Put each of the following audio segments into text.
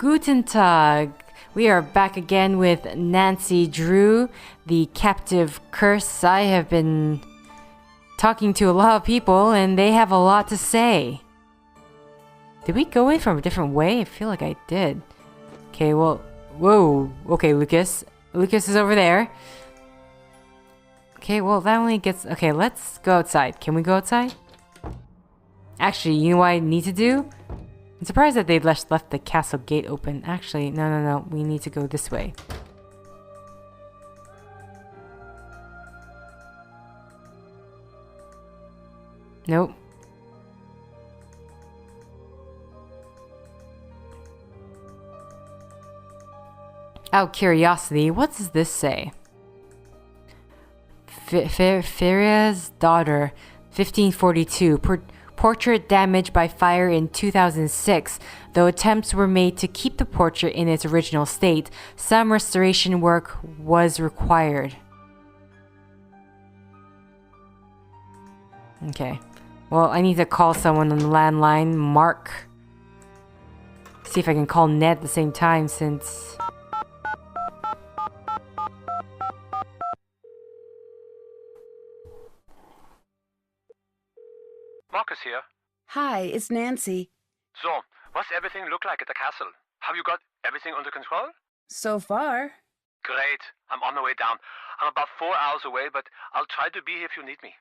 Guten Tag. We are back again with Nancy Drew, the captive curse. I have been talking to a lot of people and they have a lot to say. Did we go in from a different way? I feel like I did. Okay, well, whoa. Okay, Lucas. Lucas is over there. Okay, well, that only gets... Okay, let's go outside. Can we go outside? Actually, you know what I need to do? I'm surprised that they left the castle gate open. Actually, no. We need to go this way. Nope. Out of curiosity, what does this say? Feria's daughter, 1542. Portrait damaged by fire in 2006. Though attempts were made to keep the portrait in its original state, some restoration work was required. Okay. Well, I need to call someone on the landline. Mark. See if I can call Ned at the same time since... Marcus here. Hi, it's Nancy. So, what's everything look like at the castle? Have you got everything under control? So far. Great. I'm on my way down. I'm about 4 hours away, but I'll try to be here if you need me.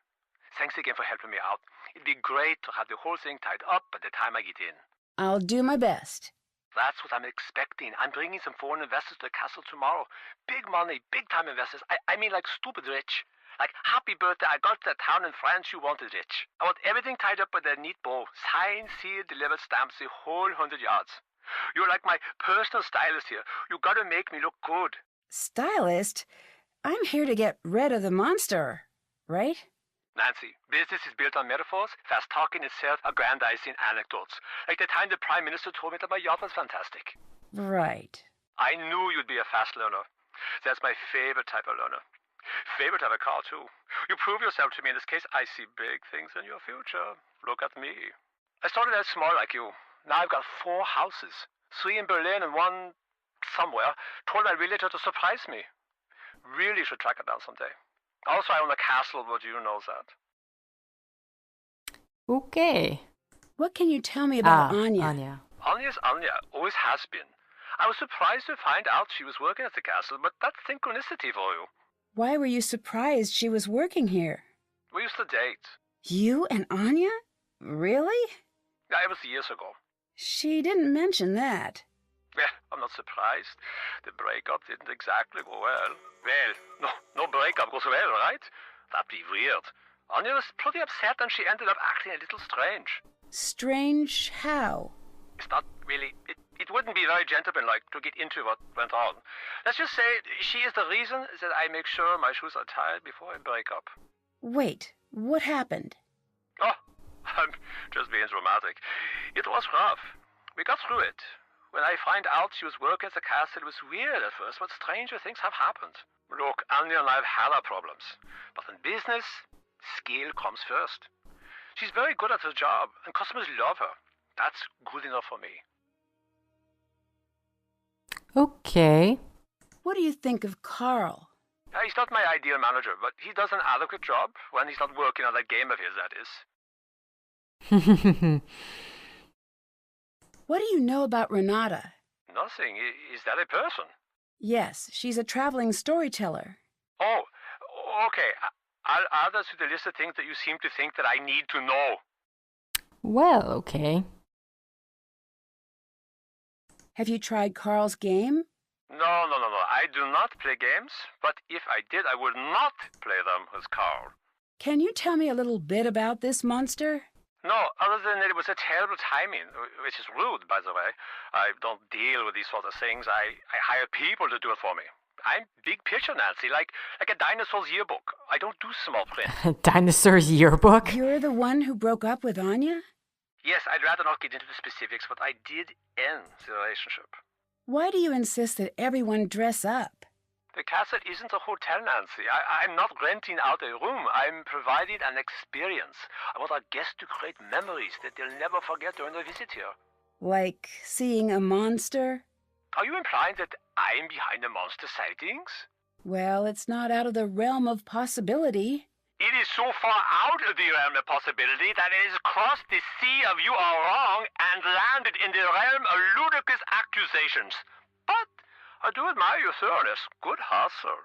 Thanks again for helping me out. It'd be great to have the whole thing tied up by the time I get in. I'll do my best. That's what I'm expecting. I'm bringing some foreign investors to the castle tomorrow. Big money, big-time investors. I mean like stupid rich. Like, happy birthday, I got to that town in France you wanted rich. I want everything tied up with a neat bow. Signed, sealed, delivered, stamps, the whole 100 yards. You're like my personal stylist here. You gotta make me look good. Stylist? I'm here to get rid of the monster, right? Nancy, business is built on metaphors, fast talking itself, aggrandizing anecdotes. Like the time the Prime Minister told me that my yacht was fantastic. Right. I knew you'd be a fast learner. That's my favorite type of learner. Favorite of a car, too. You prove yourself to me in this case. I see big things in your future. Look at me. I started out small like you. Now I've got 4 houses. 3 in Berlin and 1 somewhere. Told my realtor to surprise me. Really should track it down someday. Also, I own a castle, but you know that. Okay. What can you tell me about Anya? Anya's Anya. Always has been. I was surprised to find out she was working at the castle, but that's synchronicity for you. Why were you surprised she was working here? We used to date. You and Anya? Really? Yeah, it was years ago. She didn't mention that. Yeah, I'm not surprised. The breakup didn't exactly go well. Well, no breakup goes well, right? That'd be weird. Anya was pretty upset and she ended up acting a little strange. Strange how? It's not really... It wouldn't be very gentlemanlike to get into what went on. Let's just say she is the reason that I make sure my shoes are tied before I break up. Wait, what happened? Oh, I'm just being dramatic. It was rough. We got through it. When I find out she was working at the castle, it was weird at first, but stranger things have happened. Look, Anya and I have had our problems. But in business, skill comes first. She's very good at her job, and customers love her. That's good enough for me. Okay. What do you think of Carl? He's not my ideal manager, but he does an adequate job when he's not working on that game of his, that is. What do you know about Renata? Nothing. Is that a person? Yes, she's a traveling storyteller. Oh, okay. I'll add that to the list of things that you seem to think that I need to know. Well, okay. Have you tried Carl's game? No. I do not play games, but if I did, I would not play them with Carl. Can you tell me a little bit about this monster? No, other than that it was a terrible timing, which is rude, by the way. I don't deal with these sort of things. I hire people to do it for me. I'm big picture, Nancy, like a dinosaur's yearbook. I don't do small print. Dinosaur's yearbook? You're the one who broke up with Anya? Yes, I'd rather not get into the specifics, but I did end the relationship. Why do you insist that everyone dress up? The castle isn't a hotel, Nancy. I'm not renting out a room. I'm providing an experience. I want our guests to create memories that they'll never forget during their visit here. Like seeing a monster? Are you implying that I'm behind the monster sightings? Well, it's not out of the realm of possibility. It is so far out of the realm of possibility that it has crossed the sea of you are wrong and landed in the realm of ludicrous accusations. But I do admire your thoroughness. Good hustle.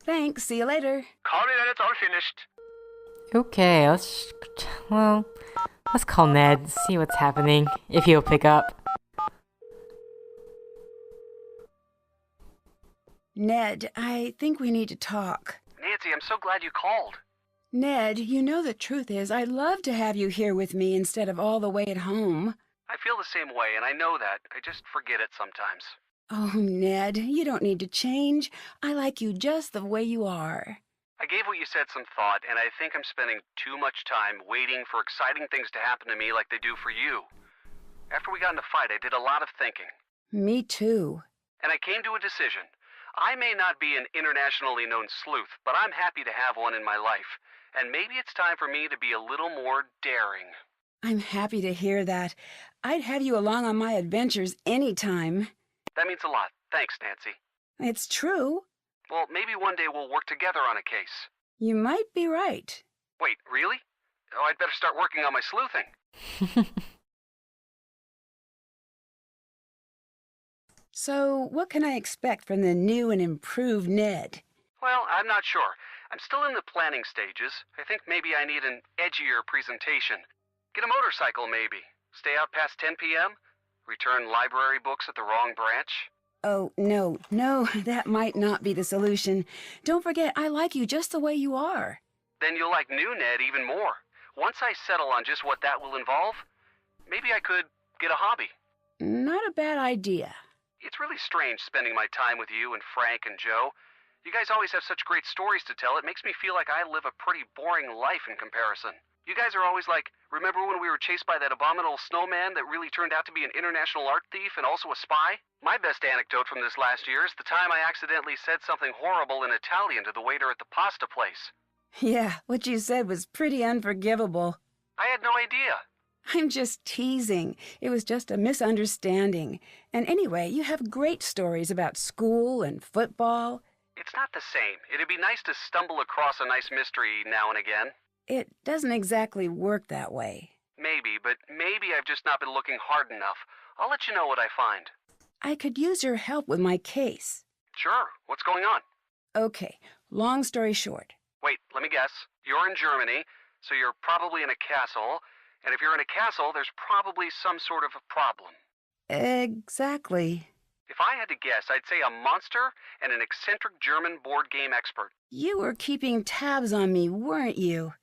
Thanks, see you later. Call me when it's all finished. Okay, let's call Ned, see what's happening, if he'll pick up. Ned, I think we need to talk. Nancy, I'm so glad you called. Ned, you know the truth is I'd love to have you here with me instead of all the way at home. I feel the same way, and I know that. I just forget it sometimes. Oh, Ned, you don't need to change. I like you just the way you are. I gave what you said some thought, and I think I'm spending too much time waiting for exciting things to happen to me like they do for you. After we got in a fight, I did a lot of thinking. Me too. And I came to a decision. I may not be an internationally known sleuth, but I'm happy to have one in my life. And maybe it's time for me to be a little more daring. I'm happy to hear that. I'd have you along on my adventures anytime. That means a lot. Thanks, Nancy. It's true. Well, maybe one day we'll work together on a case. You might be right. Wait, really? Oh, I'd better start working on my sleuthing. So, what can I expect from the new and improved Ned? Well, I'm not sure. I'm still in the planning stages. I think maybe I need an edgier presentation. Get a motorcycle, maybe. Stay out past 10 p.m.? Return library books at the wrong branch? Oh, no, that might not be the solution. Don't forget, I like you just the way you are. Then you'll like new Ned even more. Once I settle on just what that will involve, maybe I could get a hobby. Not a bad idea. It's really strange spending my time with you and Frank and Joe. You guys always have such great stories to tell. It makes me feel like I live a pretty boring life in comparison. You guys are always like, remember when we were chased by that abominable snowman that really turned out to be an international art thief and also a spy? My best anecdote from this last year is the time I accidentally said something horrible in Italian to the waiter at the pasta place. Yeah, what you said was pretty unforgivable. I had no idea. I'm just teasing. It was just a misunderstanding. And anyway, you have great stories about school and football. It's not the same. It'd be nice to stumble across a nice mystery now and again. It doesn't exactly work that way. Maybe, but maybe I've just not been looking hard enough. I'll let you know what I find. I could use your help with my case. Sure. What's going on? Okay, long story short. Wait, let me guess. You're in Germany, so you're probably in a castle. And if you're in a castle, there's probably some sort of a problem. Exactly. If I had to guess, I'd say a monster and an eccentric German board game expert. You were keeping tabs on me, weren't you?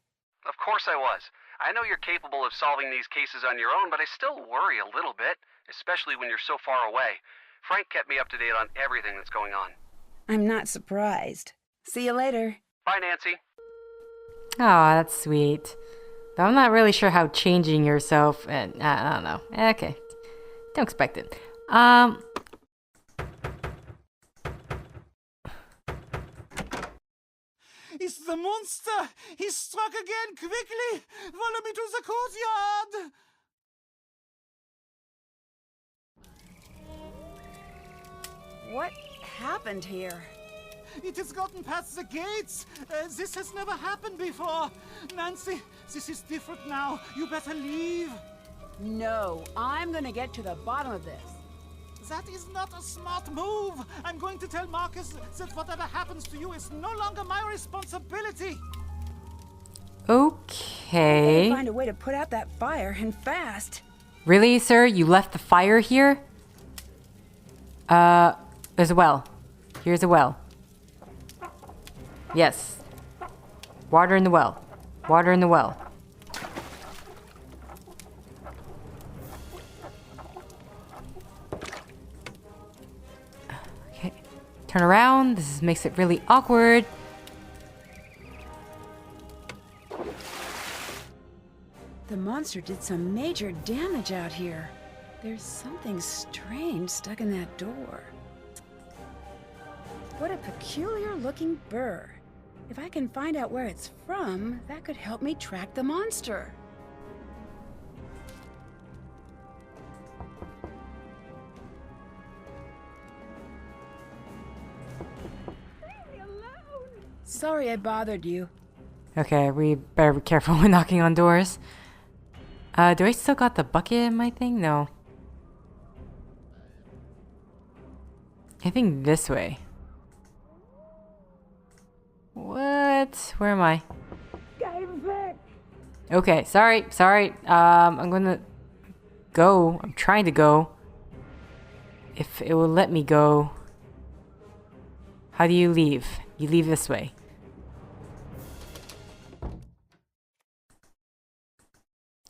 Of course I was. I know you're capable of solving these cases on your own, but I still worry a little bit, especially when you're so far away. Frank kept me up to date on everything that's going on. I'm not surprised. See you later. Bye, Nancy. Aw, that's sweet. Though I'm not really sure how changing yourself, and I don't know. Okay. Don't expect it. It's the monster! He struck again! Quickly! Follow me to the courtyard! What happened here? It has gotten past the gates! This has never happened before! Nancy, this is different now. You better leave. No, I'm gonna get to the bottom of this. That is not a smart move. I'm going to tell Marcus that whatever happens to you is no longer my responsibility. Okay. Find a way to put out that fire, and fast. Really, sir? You left the fire here? There's a well. Here's a well. Yes. Water in the well. Water in the well. Okay. Turn around. This makes it really awkward. The monster did some major damage out here. There's something strange stuck in that door. What a peculiar looking burr. If I can find out where it's from, that could help me track the monster. Sorry I bothered you. Okay, we better be careful when knocking on doors. Do I still got the bucket in my thing? No. I think this way. What? Where am I? Okay, sorry. I'm gonna go. I'm trying to go. If it will let me go. How do you leave? You leave this way.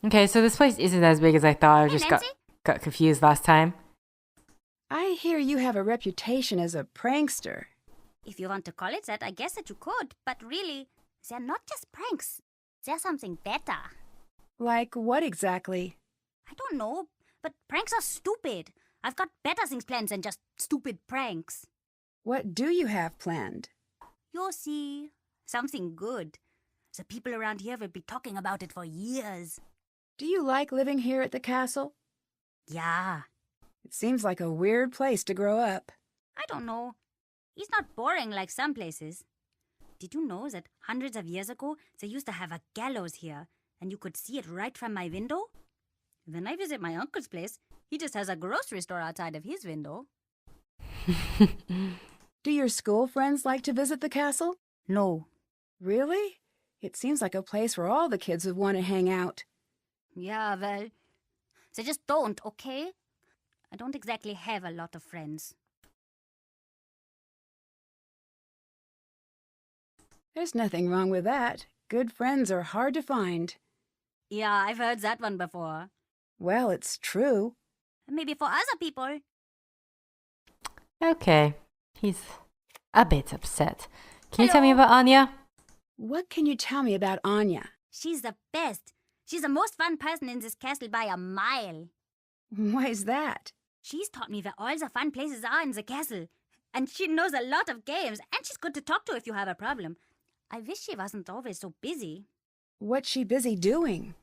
Okay, so this place isn't as big as I thought. I just got confused last time. I hear you have a reputation as a prankster. If you want to call it that, I guess that you could. But really, they're not just pranks. They're something better. Like what exactly? I don't know, but pranks are stupid. I've got better things planned than just stupid pranks. What do you have planned? You'll see. Something good. The people around here will be talking about it for years. Do you like living here at the castle? Yeah. It seems like a weird place to grow up. I don't know. It's not boring like some places. Did you know that hundreds of years ago, they used to have a gallows here, and you could see it right from my window? When I visit my uncle's place, he just has a grocery store outside of his window. Do your school friends like to visit the castle? No. Really? It seems like a place where all the kids would want to hang out. Yeah, well, they just don't, okay? I don't exactly have a lot of friends. There's nothing wrong with that. Good friends are hard to find. Yeah, I've heard that one before. Well, it's true. Maybe for other people. Okay. He's a bit upset. Can you tell me about Anya? What can you tell me about Anya? She's the best. She's the most fun person in this castle by a mile. Why is that? She's taught me where all the fun places are in the castle. And she knows a lot of games, and she's good to talk to if you have a problem. I wish she wasn't always so busy. What's she busy doing?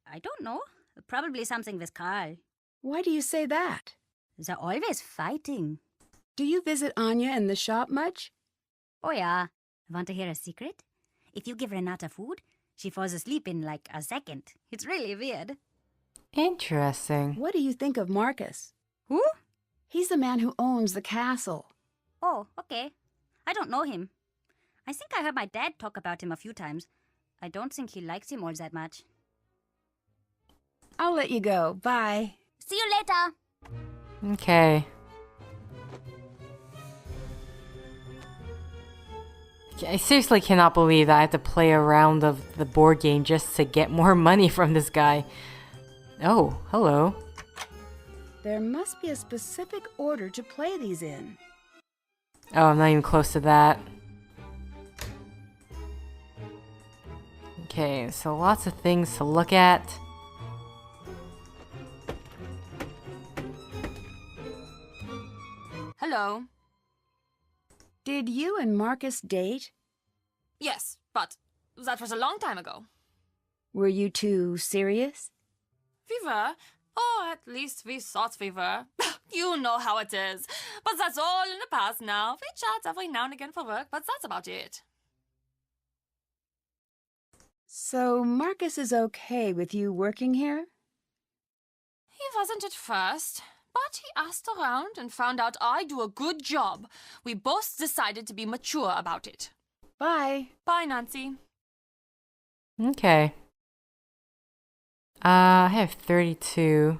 I don't know. Probably something with Carl. Why do you say that? They're always fighting. Do you visit Anya in the shop much? Oh yeah. Want to hear a secret? If you give Renata food, she falls asleep in like a second. It's really weird. Interesting. What do you think of Marcus? Who? He's the man who owns the castle. Oh, okay. I don't know him. I think I heard my dad talk about him a few times. I don't think he likes him all that much. I'll let you go. Bye. See you later. Okay. I seriously cannot believe that I have to play a round of the board game just to get more money from this guy. Oh, hello. There must be a specific order to play these in. Oh, I'm not even close to that. Okay, so lots of things to look at. Hello. Did you and Marcus date? Yes, but that was a long time ago. Were you two serious? We were. Or at least we thought we were. You know how it is. But that's all in the past now. We chat every now and again for work, but that's about it. So Marcus is okay with you working here? He wasn't at first, but he asked around and found out I do a good job. We both decided to be mature about it. Bye. Bye, Nancy. Okay. I have 32.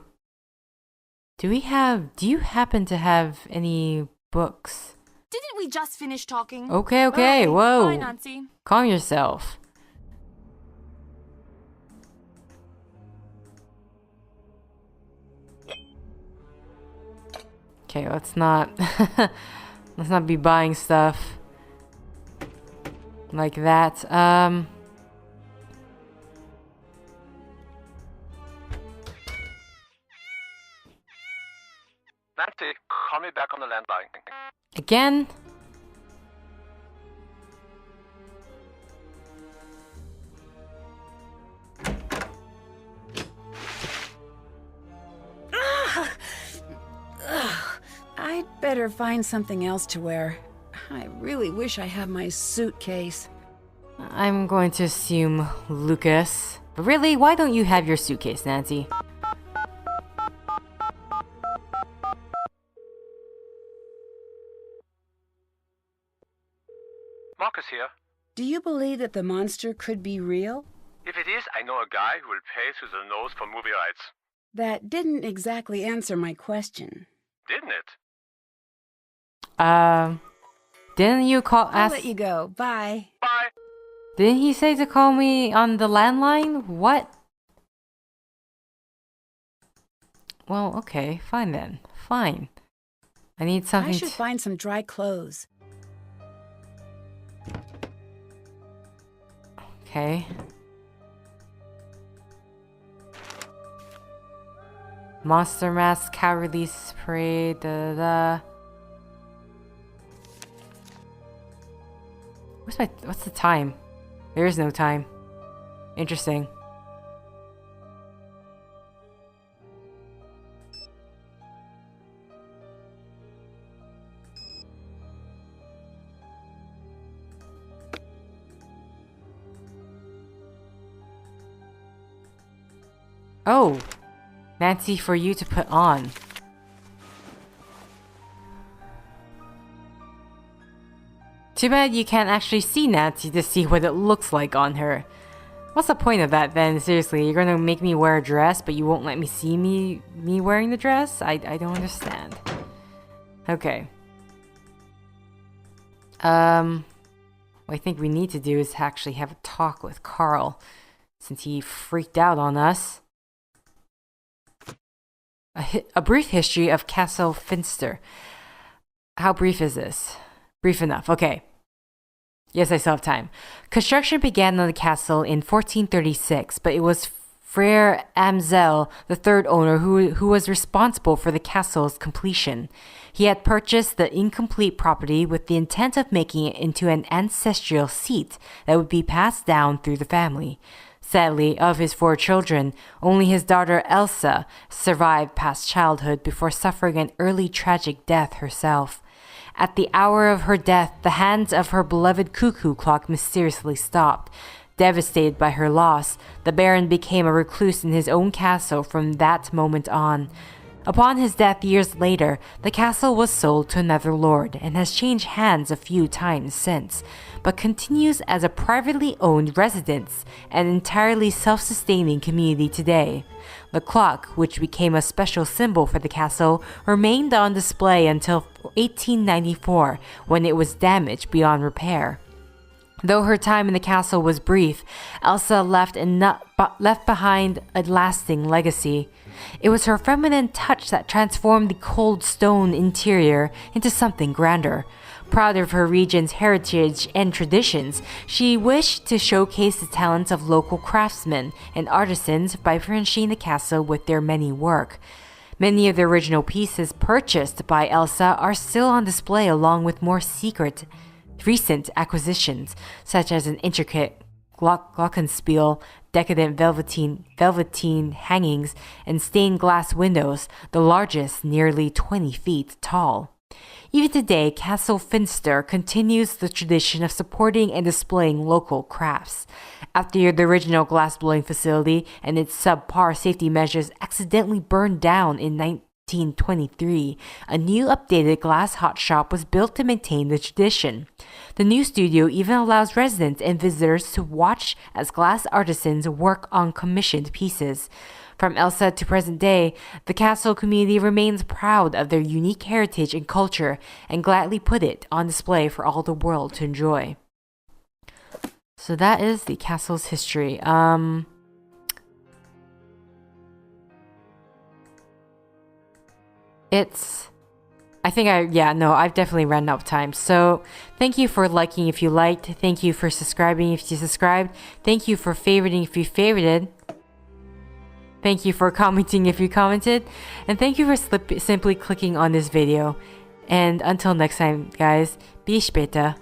Do you happen to have any books? Didn't we just finish talking? Okay, Bye. whoa. Bye, Nancy. Calm yourself. Okay, let's not be buying stuff like that. Nancy, call me back on the landline. Again? I'd better find something else to wear. I really wish I had my suitcase. I'm going to assume Lucas. But really, why don't you have your suitcase, Nancy? Marcus here. Do you believe that the monster could be real? If it is, I know a guy who will pay through the nose for movie rights. That didn't exactly answer my question. Didn't it? Didn't you call? I'll let you go. Bye. Bye. Didn't he say to call me on the landline? What? Well, okay, fine then. Fine. I need something. I should find some dry clothes. Okay. Monster mask, cow release spray, da da da. What's the time? There is no time. Interesting. Oh, Nancy, for you to put on. Too bad you can't actually see Nancy to see what it looks like on her. What's the point of that then? Seriously, you're gonna make me wear a dress, but you won't let me see me wearing the dress? I don't understand. Okay. What I think we need to do is actually have a talk with Carl, since he freaked out on us. A brief history of Castle Finster. How brief is this? Brief enough, okay. Yes, I still have time. Construction began on the castle in 1436, but it was Frere Amsel, the third owner, who was responsible for the castle's completion. He had purchased the incomplete property with the intent of making it into an ancestral seat that would be passed down through the family. Sadly, of his 4 children, only his daughter Elsa survived past childhood before suffering an early tragic death herself. At the hour of her death, the hands of her beloved cuckoo clock mysteriously stopped. Devastated by her loss, the Baron became a recluse in his own castle from that moment on. Upon his death years later, the castle was sold to another lord and has changed hands a few times since, but continues as a privately owned residence and entirely self-sustaining community today. The clock, which became a special symbol for the castle, remained on display until 1894, when it was damaged beyond repair. Though her time in the castle was brief, Elsa left behind a lasting legacy. It was her feminine touch that transformed the cold stone interior into something grander. Proud of her region's heritage and traditions, she wished to showcase the talents of local craftsmen and artisans by furnishing the castle with their many work. Many of the original pieces purchased by Elsa are still on display, along with more recent acquisitions, such as an intricate glockenspiel, decadent velveteen hangings, and stained glass windows, the largest nearly 20 feet tall. Even today, Castle Finster continues the tradition of supporting and displaying local crafts. After the original glass-blowing facility and its subpar safety measures accidentally burned down in 1923, a new updated glass hot shop was built to maintain the tradition. The new studio even allows residents and visitors to watch as glass artisans work on commissioned pieces. From Elsa to present day, the castle community remains proud of their unique heritage and culture and gladly put it on display for all the world to enjoy. So that is the castle's history. I've definitely ran out of time. So thank you for liking if you liked. Thank you for subscribing if you subscribed. Thank you for favoriting if you favorited. Thank you for commenting if you commented. And thank you for simply clicking on this video. And until next time, guys, be später.